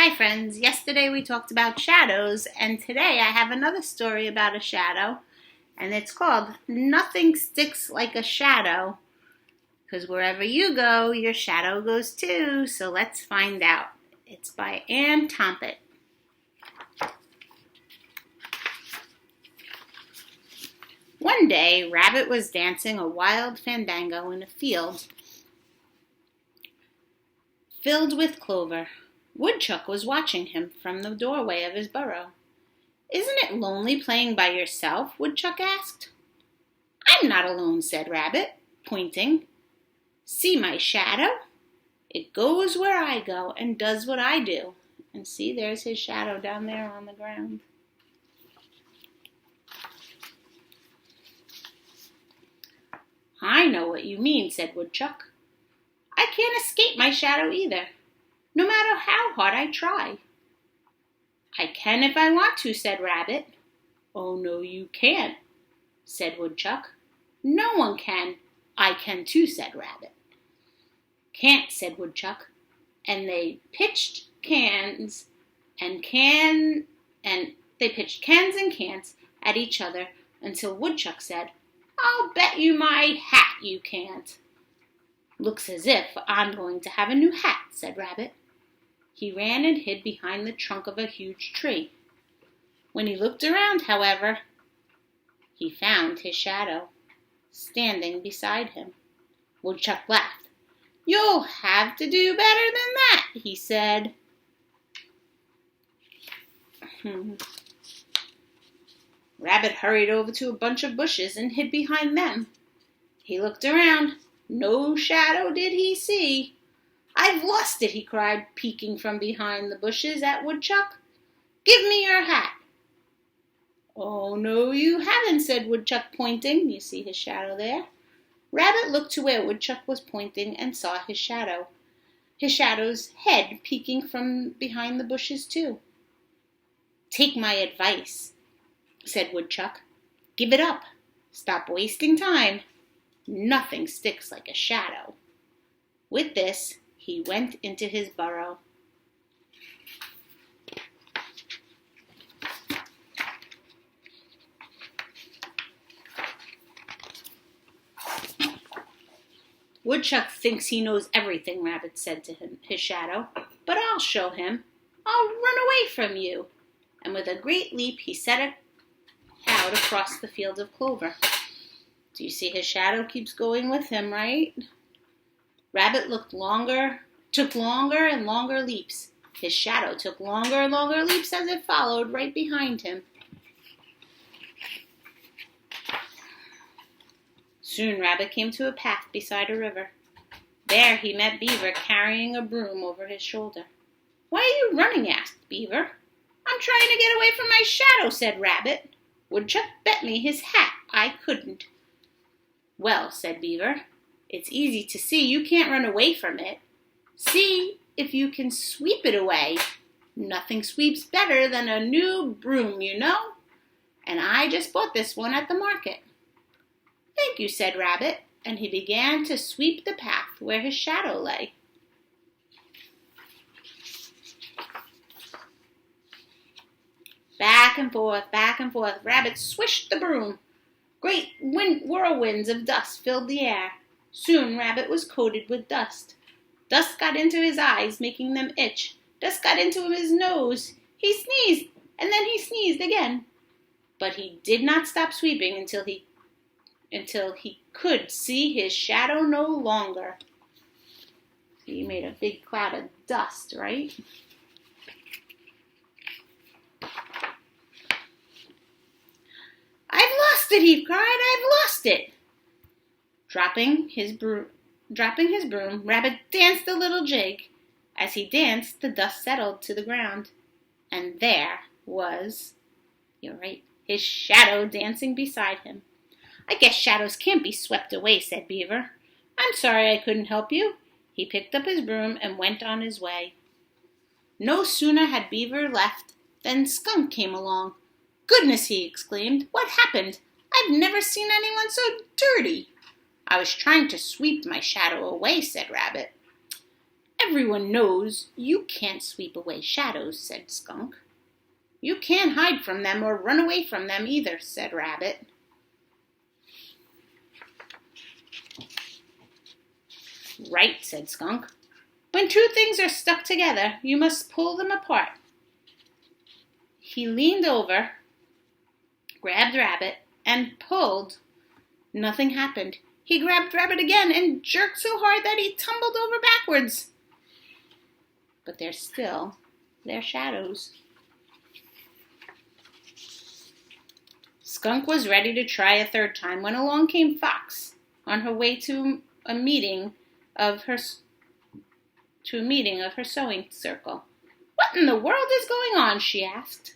Hi friends, yesterday we talked about shadows, and today I have another story about a shadow, and it's called Nothing Sticks Like a Shadow, because wherever you go, your shadow goes too, so let's find out. It's by Anne Tompet. One day, Rabbit was dancing a wild fandango in a field filled with clover. Woodchuck was watching him from the doorway of his burrow. "Isn't it lonely playing by yourself?" Woodchuck asked. "I'm not alone," said Rabbit, pointing. "See my shadow? It goes where I go and does what I do." And see, there's his shadow down there on the ground. "I know what you mean," said Woodchuck. "I can't escape my shadow either, no matter how hard I try." "I can if I want to," said Rabbit. "Oh, no, you can't," said Woodchuck. "No one can." "I can too," said Rabbit. "Can't," said Woodchuck. And they pitched cans and cans at each other until Woodchuck said, "I'll bet you my hat you can't." "Looks as if I'm going to have a new hat," said Rabbit. He ran and hid behind the trunk of a huge tree. When he looked around, however, he found his shadow standing beside him. Woodchuck laughed. "You'll have to do better than that," he said. Rabbit hurried over to a bunch of bushes and hid behind them. He looked around. No shadow did he see. "I've lost it," he cried, peeking from behind the bushes at Woodchuck. "Give me your hat." "Oh, no, you haven't," said Woodchuck, pointing. You see his shadow there? Rabbit looked to where Woodchuck was pointing and saw his shadow's head peeking from behind the bushes too. "Take my advice," said Woodchuck. "Give it up. Stop wasting time. Nothing sticks like a shadow." With this, he went into his burrow. "Woodchuck thinks he knows everything," Rabbit said to his shadow. "But I'll show him. I'll run away from you." And with a great leap, he set out across the field of clover. Do you see his shadow keeps going with him, right? Rabbit took longer and longer leaps. His shadow took longer and longer leaps as it followed right behind him. Soon Rabbit came to a path beside a river. There he met Beaver carrying a broom over his shoulder. "Why are you running?" asked Beaver. "I'm trying to get away from my shadow," said Rabbit. "Woodchuck bet me his hat I couldn't." "Well," said Beaver, "it's easy to see you can't run away from it. See if you can sweep it away. Nothing sweeps better than a new broom, you know. And I just bought this one at the market." "Thank you," said Rabbit, and he began to sweep the path where his shadow lay. Back and forth, Rabbit swished the broom. Great whirlwinds of dust filled the air. Soon Rabbit was coated with dust. Dust got into his eyes, making them itch. Dust got into his nose. He sneezed, and then he sneezed again. But he did not stop sweeping until he could see his shadow no longer. He made a big cloud of dust, right? "I've lost it," he cried. "I've lost it." Dropping his broom, Rabbit danced a little jig. As he danced, the dust settled to the ground. And there was, you're right, his shadow dancing beside him. "I guess shadows can't be swept away," said Beaver. "I'm sorry I couldn't help you." He picked up his broom and went on his way. No sooner had Beaver left than Skunk came along. "Goodness!" he exclaimed. "What happened? I've never seen anyone so dirty." "I was trying to sweep my shadow away," said Rabbit. Everyone knows you can't sweep away shadows, said Skunk. You can't hide from them or run away from them either, said Rabbit. Right, said Skunk. When two things are stuck together, you must pull them apart. He leaned over, grabbed Rabbit, and pulled. Nothing happened. He grabbed Rabbit again and jerked so hard that he tumbled over backwards. But they're still their shadows. Skunk was ready to try a third time when along came Fox on her way to a meeting of her sewing circle. What in the world is going on? She asked.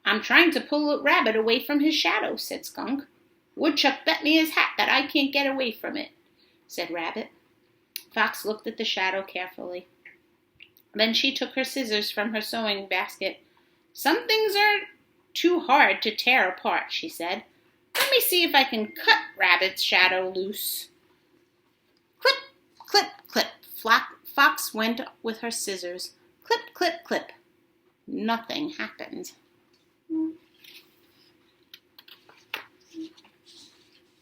I'm trying to pull Rabbit away from his shadow, said Skunk. Woodchuck bet me his hat that I can't get away from it, said Rabbit. Fox looked at the shadow carefully. Then she took her scissors from her sewing basket. Some things are too hard to tear apart, she said. Let me see if I can cut Rabbit's shadow loose. Clip, clip, clip. Fox went with her scissors. Clip, clip, clip. Nothing happened.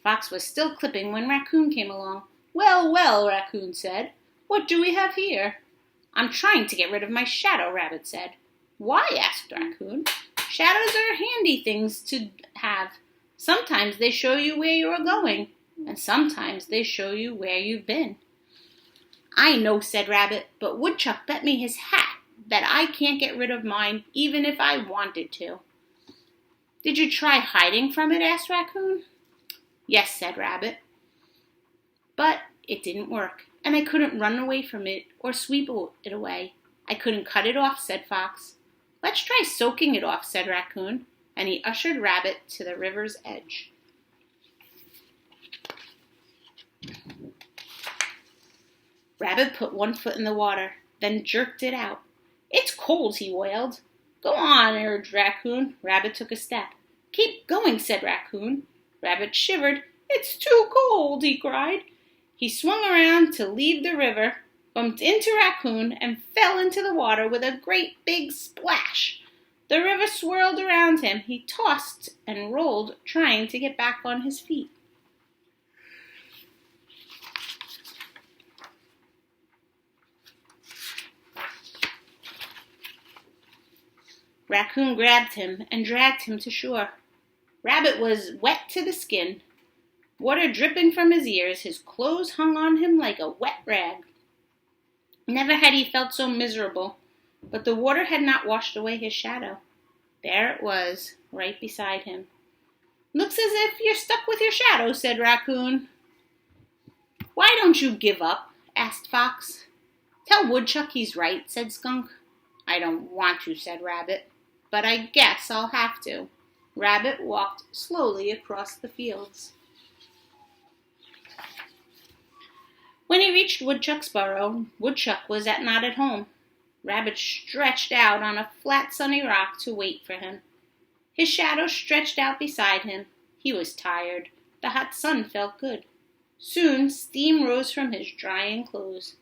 Fox was still clipping when Raccoon came along. Well, well, Raccoon said. What do we have here? I'm trying to get rid of my shadow, Rabbit said. Why? Asked Raccoon. Shadows are handy things to have. Sometimes they show you where you are going, and sometimes they show you where you've been. I know, said Rabbit, but Woodchuck bet me his hat that I can't get rid of mine even if I wanted to. Did you try hiding from it? Asked Raccoon. Yes, said Rabbit, but it didn't work, and I couldn't run away from it or sweep it away. I couldn't cut it off, said Fox. Let's try soaking it off, said Raccoon, and he ushered Rabbit to the river's edge. Rabbit put one foot in the water, then jerked it out. It's cold, he wailed. Go on, urged Raccoon. Rabbit took a step. Keep going, said Raccoon. Rabbit shivered. It's too cold, he cried. He swung around to leave the river, bumped into Raccoon, and fell into the water with a great big splash. The river swirled around him. He tossed and rolled, trying to get back on his feet. Raccoon grabbed him and dragged him to shore. Rabbit was wet to the skin, water dripping from his ears. His clothes hung on him like a wet rag. Never had he felt so miserable, but the water had not washed away his shadow. There it was, right beside him. Looks as if you're stuck with your shadow, said Raccoon. Why don't you give up? Asked Fox. Tell Woodchuck he's right, said Skunk. I don't want to, said Rabbit, but I guess I'll have to. Rabbit walked slowly across the fields. When he reached Woodchuck's burrow, Woodchuck was not at home. Rabbit stretched out on a flat sunny rock to wait for him. His shadow stretched out beside him. He was tired. The hot sun felt good. Soon steam rose from his drying clothes.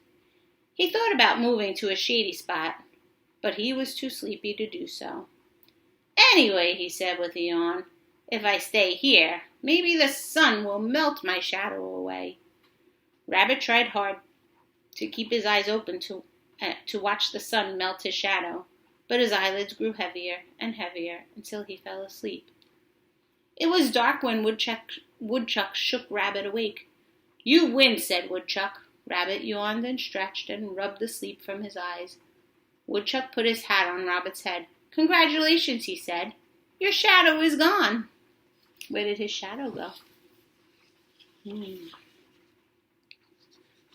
He thought about moving to a shady spot, but he was too sleepy to do so. Anyway, he said with a yawn, if I stay here, maybe the sun will melt my shadow away. Rabbit tried hard to keep his eyes open to watch the sun melt his shadow, but his eyelids grew heavier and heavier until he fell asleep. It was dark when Woodchuck shook Rabbit awake. You win, said Woodchuck. Rabbit yawned and stretched and rubbed the sleep from his eyes. Woodchuck put his hat on Rabbit's head. Congratulations, he said. Your shadow is gone. Where did his shadow go?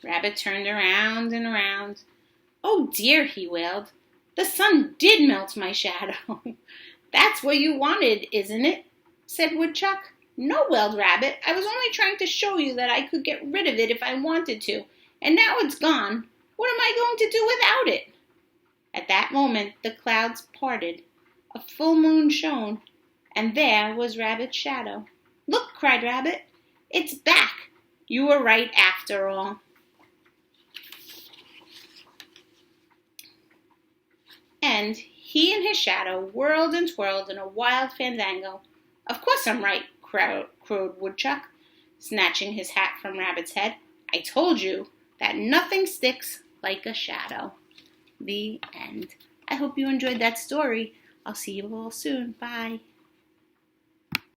Rabbit turned around and around. Oh dear, he wailed. The sun did melt my shadow. That's what you wanted, isn't it? Said Woodchuck. No, wailed Rabbit. I was only trying to show you that I could get rid of it if I wanted to, and now it's gone. What am I going to do without it? At that moment, the clouds parted. A full moon shone, and there was Rabbit's shadow. Look, cried Rabbit. It's back. You were right after all. end, he and his shadow whirled and twirled in a wild fandango. "Of course I'm right," crowed Woodchuck, snatching his hat from Rabbit's head. "I told you that nothing sticks like a shadow." The end. I hope you enjoyed that story. I'll see you all soon. Bye.